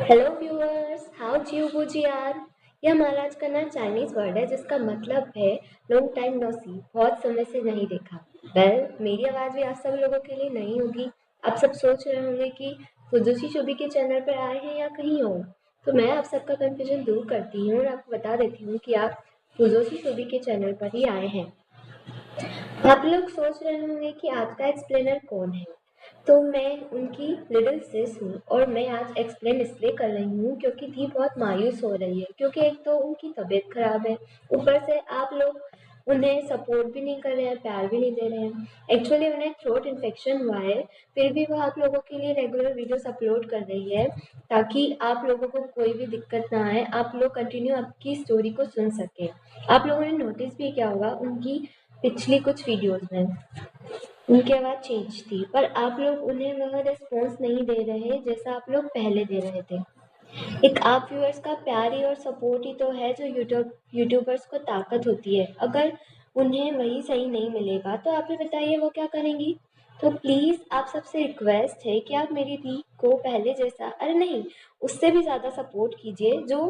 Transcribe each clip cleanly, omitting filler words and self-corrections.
Hello viewers, how जियो बूजी यार। ये हमारा आज का नया चाइनीज वर्ड है जिसका मतलब है लॉन्ग टाइम नो सी, बहुत समय से नहीं देखा। मेरी आवाज भी आप सब लोगों के लिए नहीं होगी। आप सब सोच रहे होंगे कि फुजुशी शुभी के चैनल पर आए हैं या कहीं और। तो मैं आप सबका कंफ्यूजन दूर करती हूँ और आपको बता देती हूँ कि आप फुजुशी शुभी के चैनल पर ही आए हैं। आप लोग सोच रहे होंगे कि आज का एक्सप्लेनर कौन है। तो मैं उनकी लिटिल सिस हूँ और मैं आज एक्सप्लेन इसलिए कर रही हूँ क्योंकि दी बहुत मायूस हो रही है, क्योंकि एक तो उनकी तबीयत खराब है, ऊपर से आप लोग उन्हें सपोर्ट भी नहीं कर रहे हैं, प्यार भी नहीं दे रहे हैं। एक्चुअली उन्हें थ्रोट इन्फेक्शन हुआ है, फिर भी वह आप लोगों के लिए रेगुलर वीडियोस अपलोड कर रही है ताकि आप लोगों को कोई भी दिक्कत ना आए, आप लोग कंटिन्यू आपकी स्टोरी को सुन सके। आप लोगों ने नोटिस भी किया होगा उनकी पिछली कुछ वीडियोस में उनकी आवाज चेंज थी, पर आप लोग उन्हें वह रिस्पॉन्स नहीं दे रहे जैसा आप लोग पहले दे रहे थे। एक आप व्यूअर्स का प्यार ही और सपोर्ट ही तो है जो यूट्यूबर्स को ताकत होती है। अगर उन्हें वही सही नहीं मिलेगा तो आप ही बताइए वो क्या करेंगी। तो प्लीज आप सबसे रिक्वेस्ट है कि आप मेरी दी को पहले जैसा, अरे नहीं, उससे भी ज्यादा सपोर्ट कीजिए। जो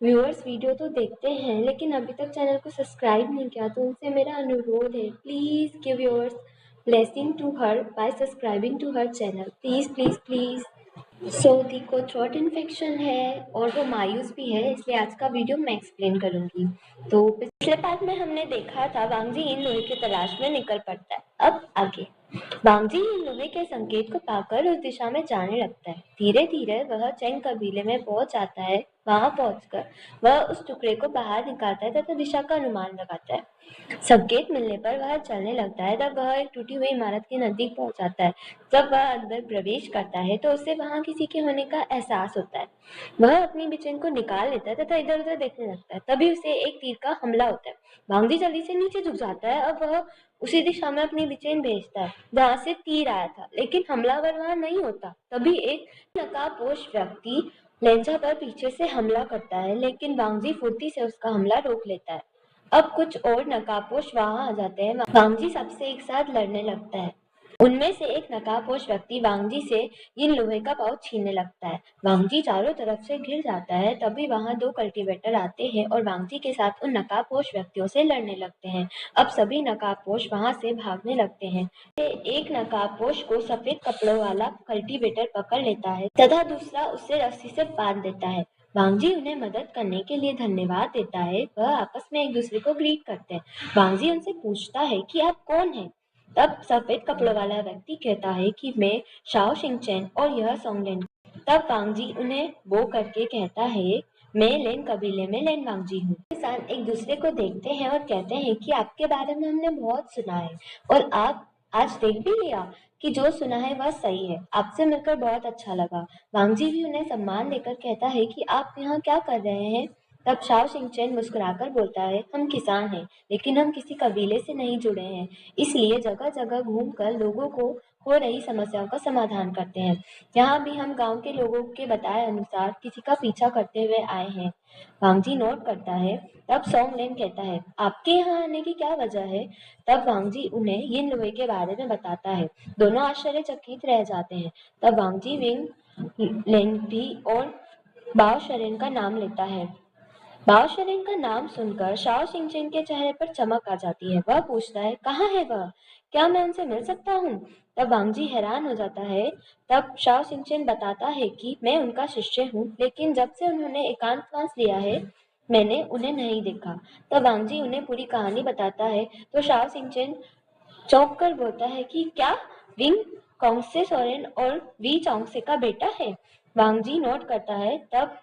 व्यूअर्स वीडियो तो देखते हैं लेकिन अभी तक चैनल को सब्सक्राइब नहीं किया, तो उनसे मेरा अनुरोध है, please give viewers blessing to her by subscribing to her channel, please please please. दी को थ्रोट इन्फेक्शन है और वो मायूस भी है, इसलिए आज का वीडियो मैं एक्सप्लेन करूंगी। तो पिछले पार्ट में हमने देखा था वांगजी इन लोहे की तलाश में निकल पड़ता है। अब आगे वांगजी इन लोहे के संकेत को पाकर उस दिशा में जाने लगता है। धीरे धीरे वह चेंग कबीले में पहुंच जाता है। वहां पहुंचकर वह उस टुकड़े को बाहर निकालता है तथा दिशा का अनुमान लगाता है। संकेत मिलने पर वह चलने लगता है। तब वह एक टूटी हुई इमारत के नजदीक पहुंच जाता है। जब वह अंदर प्रवेश करता है तो उसे वहां किसी के होने का एहसास होता है। वह अपनी बेचैन को निकाल लेता है तथा इधर उधर देखने लगता है। तभी उसे एक तीर का हमला होता है। वांगजी जल्दी से नीचे झुक जाता है। अब वह उसी दिशा में अपनी बेचैन भेजता है जहाँ से तीर आया था, लेकिन हमलावर वहां नहीं होता। तभी एक नकाबपोश व्यक्ति लेंचा पर पीछे से हमला करता है, लेकिन वांगजी फुर्ती से उसका हमला रोक लेता है। अब कुछ और नकाबपोश वहां आ जाते हैं। वांगजी सबसे एक साथ लड़ने लगता है। उनमें से एक नकाबपोश व्यक्ति वांगजी से इन लोहे का पाउच छीनने लगता है। वांगजी चारों तरफ से घिर जाता है। तभी वहां दो कल्टीवेटर आते हैं और वांगजी के साथ उन नकाबपोश व्यक्तियों से लड़ने लगते हैं। अब सभी नकाबपोश वहां से भागने लगते हैं। एक नकाबपोश को सफेद कपड़ों वाला कल्टीवेटर पकड़ लेता है तथा दूसरा उसे रस्सी से बांध देता है। वांगजी उन्हें मदद करने के लिए धन्यवाद देता है। वह आपस में एक दूसरे को ग्रीट करते हैं। वांगजी उनसे पूछता है कि आप कौन हैं। तब सफेद कपड़ों वाला व्यक्ति कहता है कि मैं शाओ शिंगचैन और यह सोंगलेन। तब वांगजी उन्हें वो करके कहता है, मैं लेन कबीले में लेन वांगजी हूँ। किसान एक दूसरे को देखते हैं और कहते हैं कि आपके बारे में हमने बहुत सुना है और आप आज देख भी लिया कि जो सुना है वह सही है। आपसे मिलकर बहुत अच्छा लगा। वांगजी भी उन्हें सम्मान देकर कहता है कि आप यहाँ क्या कर रहे हैं। तब शाओ शिंगचैन मुस्कुराकर बोलता है, हम किसान हैं, लेकिन हम किसी कबीले से नहीं जुड़े हैं, इसलिए जगह जगह घूमकर लोगों को हो रही समस्याओं का समाधान करते हैं। यहाँ भी हम गांव के लोगों के बताए अनुसार किसी का पीछा करते हुए आए हैं। वांगजी नोट करता है। तब सोंगलेन कहता है, आपके यहाँ आने की क्या वजह है। तब वांगजी उन्हें यिन लोहे के बारे में बताता है। दोनों आश्चर्यचकित रह जाते हैं। तब वांगजी विंग लेंगटी और बाओ शरेन का नाम लेता है। बाओ शरेन का नाम सुनकर शाओ शिंगचैन के चेहरे पर चमक आ जाती है। वह पूछता है, कहाँ है वह, क्या मैं उनसे मिल सकता हूँ। तब वांगजी हैरान हो जाता है। तब शाओ शिंगचैन बताता है कि मैं उनका शिष्य हूँ, लेकिन जब से उन्होंने एकांतवास लिया है मैंने उन्हें नहीं देखा। तब वांगजी उन्हें पूरी कहानी बताता है। तो शाओ शिंगचैन चौंक कर बोलता है कि क्या विंग कॉन्गसे सोरेन और वी चौंगसे का बेटा है। वांगजी नोट करता है। तब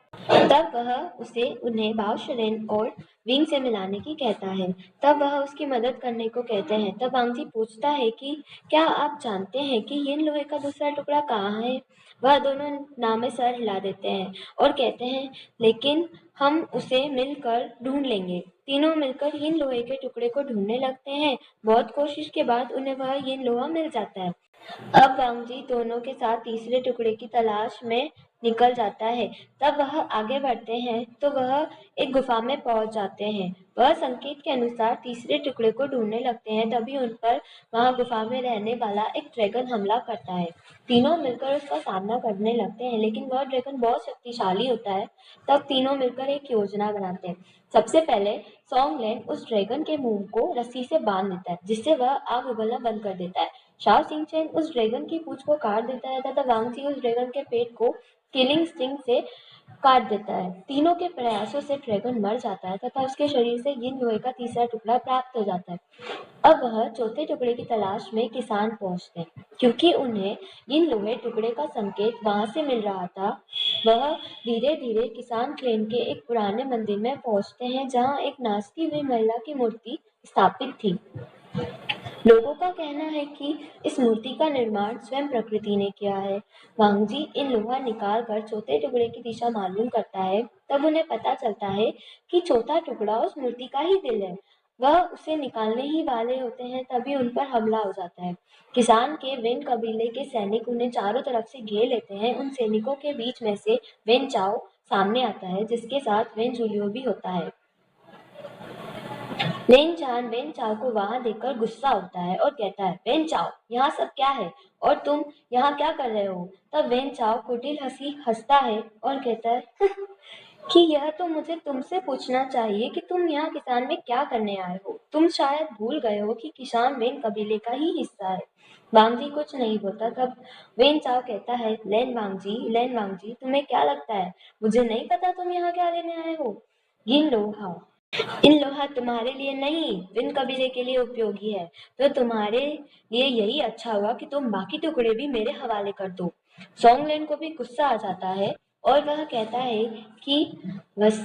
वह उसे उन्हें बाओ शरेन और विंग से मिलाने की कहता है। तब वह उसकी मदद करने को कहते हैं। तब वांगजी पूछता है कि क्या आप जानते हैं कि यिन लोहे का दूसरा टुकड़ा कहाँ है। वह दोनों नामे सर हिला देते हैं और कहते हैं, लेकिन हम उसे मिलकर ढूंढ लेंगे। तीनों मिलकर यिन लोहे के टुकड़े को ढूंढने लगते हैं। बहुत कोशिश के बाद उन्हें वह यिन लोहा मिल जाता है। अब वांगजी दोनों के साथ तीसरे टुकड़े की तलाश में निकल जाता है। तब वह आगे बढ़ते हैं तो वह एक गुफा में पहुंच जाते हैं। वह संकेत के अनुसार तीसरे टुकड़े को ढूंढने लगते हैं। तभी उन पर वहां गुफा में रहने वाला एक ड्रैगन हमला करता है। तीनों मिलकर उसका सामना करने लगते हैं, लेकिन वह ड्रैगन बहुत शक्तिशाली होता है। तब तीनों मिलकर एक योजना बनाते हैं। सबसे पहले सॉन्गलैंड उस ड्रैगन के मुंह को रस्सी से बांध देता है, जिससे वह आग उगलना बंद कर देता है। शाओ सिंचेन उस ड्रैगन की पूंछ को काट देता है तथा वांगजी उस ड्रैगन के पेट को किलिंग स्टिंग से काट देता है। तीनों के प्रयासों से ड्रैगन मर जाता है तथा उसके शरीर से यिन लोहे का तीसरा टुकड़ा प्राप्त हो जाता है। अब वह चौथे टुकड़े की तलाश में किसान पहुंचते हैं। क्योंकि उन्हें इन लोहे टुकड़े का संकेत वहां से मिल रहा था, वह धीरे धीरे किसान क्लेन के एक पुराने मंदिर में पहुंचते हैं, जहां एक नाचती हुई महिला की मूर्ति स्थापित थी। लोगों का कहना है कि इस मूर्ति का निर्माण स्वयं प्रकृति ने किया है। वांगजी इन लोहा निकाल कर चौथे टुकड़े की दिशा मालूम करता है। तब उन्हें पता चलता है कि चौथा टुकड़ा उस मूर्ति का ही दिल है। वह उसे निकालने ही वाले होते हैं, तभी उन पर हमला हो जाता है। किसान के वेन कबीले के सैनिक उन्हें चारों तरफ से घेर लेते हैं। उन सैनिकों के बीच में से वेन चाओ सामने आता है, जिसके साथ वेन जूलियो भी होता है। लेन चान वेन चाओ को वहां देखकर गुस्सा होता है और कहता है, वेन चाओ, यहाँ सब क्या है और तुम यहाँ क्या कर रहे हो? तब वेन चाओ कुटिल हंसी हंसता है और कहता है कि यह तो मुझे तुमसे पूछना चाहिए कि तुम यहाँ किसान में क्या करने आए हो। तुम शायद भूल गए हो कि किसान वेन कबीले का ही हिस्सा है। वांगजी कुछ नहीं बोलता। तब वेन चाओ कहता है, लेन वांगजी, तुम्हें क्या लगता है मुझे नहीं पता तुम यहाँ क्या लेने आए हो? इन लोहा इन लोहा तुम्हारे लिए नहीं, विन कबीले के लिए उपयोगी है। तो तुम्हारे लिए यही अच्छा हुआ कि तुम बाकी टुकड़े भी मेरे हवाले कर दो। सॉन्गलैंड को भी गुस्सा आ जाता है और वह कहता है कि बस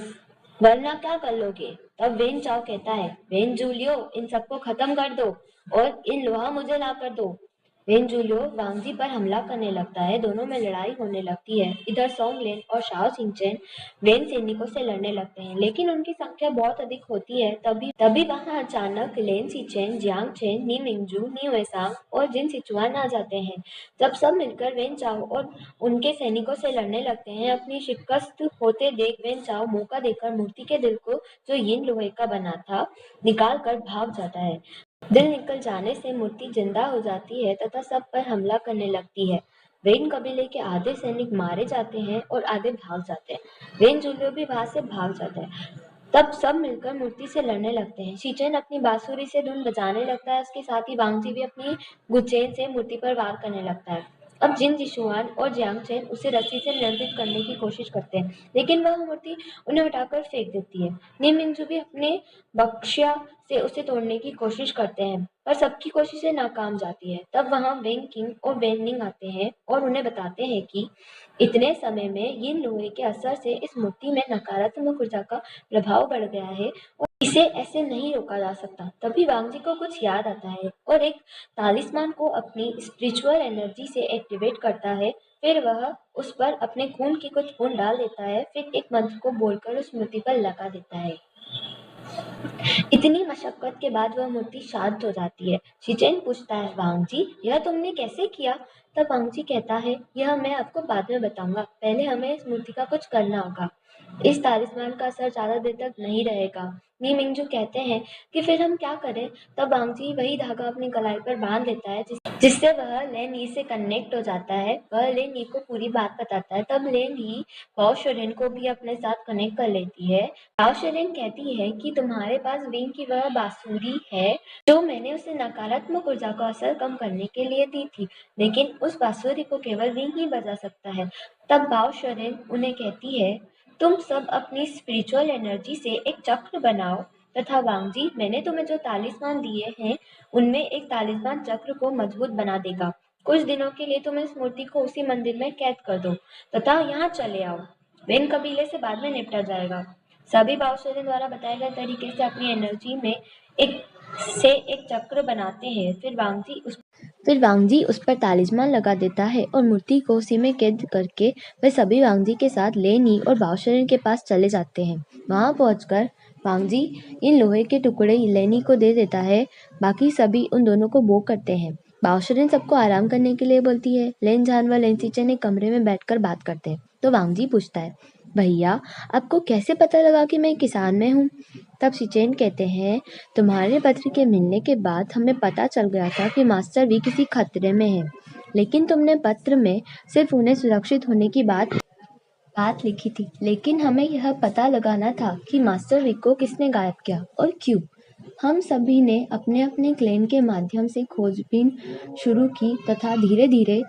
वरना क्या कर लोगे? तब वेन चाओ कहता है, वेन जूलियो, इन सबको खत्म कर दो और इन लोहा मुझे ला कर दो। वेन जूलियो वांगजी पर हमला करने लगता है। दोनों में लड़ाई होने लगती है। इधर सॉन्गलैंड और शाओ सिंचेन वेन सैनिकों से लड़ने लगते हैं, लेकिन उनकी संख्या बहुत अधिक होती है। तभी तभी वहां अचानक लेन सीचेन, जियांग चेन, नी मिंगजू, नी वेसांग और जिन सिचुआन आ जाते हैं। जब सब मिलकर वेन चाओ और उनके सैनिकों से लड़ने लगते हैं, अपनी शिकस्त होते देख वेन चाओ मौका देकर मूर्ति के दिल को, जो यिन लोहे का बना था, निकाल कर भाग जाता है। दिल निकल जाने से मूर्ति जिंदा हो जाती है तथा सब पर हमला करने लगती है। वेन कबीले के आधे सैनिक मारे जाते हैं और आधे भाग जाते हैं। वेन जूलियो भी वहां से भाग जाता है। तब सब मिलकर मूर्ति से लड़ने लगते हैं। शीचेन अपनी बांसुरी से धुन बजाने लगता है। उसके साथ ही वांगजी भी अपनी गुचेन से मूर्ति पर वार करने लगता है। अब जिन जिशुआन और जियांग चेन उसे रस्सी से नियंत्रित करने की कोशिश करते हैं, लेकिन वह मूर्ति उन्हें उठाकर फेंक देती है। निमिंगजू भी अपने बक्शिया से उसे तोड़ने की कोशिश करते हैं, पर सबकी कोशिशें नाकाम जाती है। तब वहां वेंग किंग और वेन निंग आते हैं और उन्हें बताते हैं कि इतने समय में यिन लोहे के असर से इस मूर्ति में नकारात्मक ऊर्जा का प्रभाव बढ़ गया है और इसे ऐसे नहीं रोका जा सकता। तभी वांगजी को कुछ याद आता है और एक तालिस्मान को अपनी स्पिरिचुअल एनर्जी से एक्टिवेट करता है। फिर वह उस पर अपने खून की कुछ बूंद डाल देता है, फिर एक मंत्र को बोलकर उस मूर्ति पर लगा देता है। इतनी मशक्कत के बाद वह मूर्ति शांत हो जाती है। शिचेन पूछता है, वांगजी, यह तुमने कैसे किया? तब वांगजी कहता है, यह मैं आपको बाद में बताऊंगा, पहले हमें इस मूर्ति का कुछ करना होगा। इस तालिस्मान का असर ज्यादा देर तक नहीं रहेगा। नी मिंगजू कहते हैं कि फिर हम क्या करें? तब वांगजी वही धागा अपनी कलाई पर बांध लेता है, जिससे वह लेन यी से कनेक्ट हो जाता है। वह लेन यी को पूरी बात बताता है। तब लेन यी बाओ शेरेन को भी अपने साथ कनेक्ट कर लेती है। बाओ शेरेन कहती है कि तुम्हारे पास विंग की वह बांसुरी है जो मैंने उसे नकारात्मक ऊर्जा का असर कम करने के लिए दी थी, लेकिन उस बांसुरी को केवल विंग ही बजा सकता है। तब बाओ शेरेन उन्हें कहती है, तुम सब अपनी स्पिरिचुअल एनर्जी से एक चक्र बनाओ तथा वांगजी, मैंने तुम्हें जो तालिस्मान दिए हैं उनमें एक तालिस्मान चक्र को मजबूत बना देगा। कुछ दिनों के लिए तुम इस मूर्ति को उसी मंदिर में कैद कर दो तथा यहाँ चले आओ। वेन कबीले से बाद में निपटा जाएगा। सभी बाओशेरे द्वारा बताए गए तरीके से अपनी एनर्जी में एक चक्र बनाते हैं। फिर वांगजी उस पर तालिस्मान लगा देता है और मूर्ति को उसी में कैद करके वे सभी वांगजी के साथ लेनी और बाओशेरन के पास चले जाते हैं। वहां पहुंचकर वांगजी इन लोहे के टुकड़े लेनी को दे देता है। बाकी सभी उन दोनों को वो करते हैं। बाओशेरन सबको आराम करने के लिए बोलती है। लेन जान व लेन सीचेन एक कमरे में बैठकर बात करते हैं। तो वांगजी पूछता है, भैया आपको कैसे पता लगा कि मैं किसान में हूँ? तब शिचेन कहते हैं, तुम्हारे पत्र के मिलने के बाद हमें पता चल गया था कि मास्टर भी किसी खतरे में है, लेकिन तुमने पत्र में सिर्फ उन्हें सुरक्षित होने की बात लिखी थी, लेकिन हमें यह पता लगाना था कि मास्टर विक को किसने गायब किया और क्यों। हम सभी ने अपने अपने क्लेम के माध्यम से खोजबीन शुरू की तथा धीरे धीरे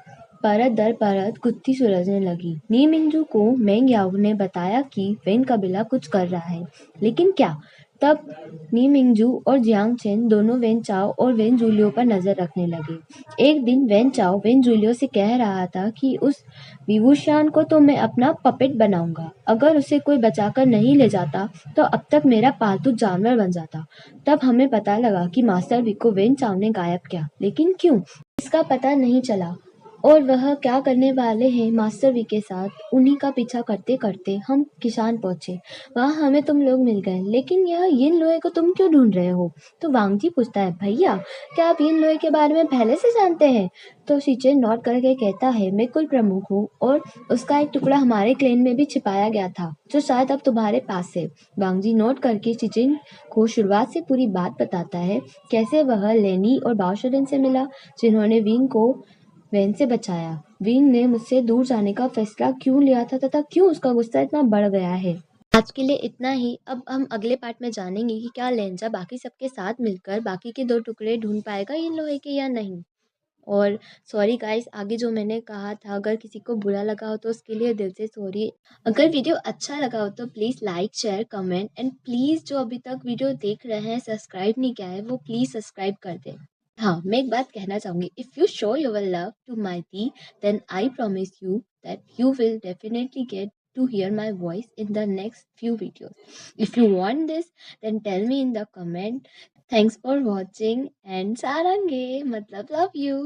परत दर परत गुत्थी सुलझने लगी। नी मिंजू को मेंग याओ ने बताया कि वेन कबीला कुछ कर रहा है, लेकिन क्या? तब नी मिंजू और जियांग चेन दोनों वेन चाओ और वेन जूलियो पर नजर रखने लगे। एक दिन वेन चाओ वेन जूलियो से कह रहा था कि उस विभूषान को तो मैं अपना पपेट बनाऊंगा, अगर उसे कोई बचाकर नहीं ले जाता तो अब तक मेरा पालतू जानवर बन जाता। तब हमें पता लगा कि मास्टर विक को वेन चाओ ने गायब किया, लेकिन क्यों, इसका पता नहीं चला और वह क्या करने वाले हैं मास्टर वी के साथ, उन्हीं का पीछा करते करते हम किसान पहुंचे। वहां हमें तुम लोग मिल गए, लेकिन यह यिन लोहे को तुम क्यों ढूंढ रहे हो? तो वांगजी पूछता है, भैया क्या आप यिन लोहे के बारे में पहले से जानते हैं? तो शिचेन नोट करके कहता है, मैं कुल प्रमुख हूँ और उसका एक टुकड़ा हमारे क्लेन में भी छिपाया गया था, जो शायद अब तुम्हारे पास है। वांगजी नोट करके शिचेन को शुरुआत से पूरी बात बताता है, कैसे वह लेनी और बाओशरिन से मिला, जिन्होंने विंग को वैन से बचाया, विंग ने मुझसे दूर जाने का फैसला क्यों लिया था तथा क्यों उसका गुस्सा इतना बढ़ गया है। आज के लिए इतना ही। अब हम अगले पार्ट में जानेंगे कि क्या लेंजा बाकी सबके साथ मिलकर बाकी के 2 टुकड़े ढूंढ पाएगा इन लोहे के या नहीं। और सॉरी गाइस, आगे जो मैंने कहा था अगर किसी को बुरा लगा हो तो उसके लिए दिल से सॉरी। अगर वीडियो अच्छा लगा हो तो please like share comment and please जो अभी तक वीडियो देख रहे हैं सब्सक्राइब नहीं किया है वो प्लीज़ सब्सक्राइब कर दें। हाँ, मैं एक बात कहना चाहूँगी, if you show your love to my the then I promise you that you will definitely get to hear my voice in the next few videos. If you want this, then tell me in the comment. Thanks for watching and sarange, matlab love you.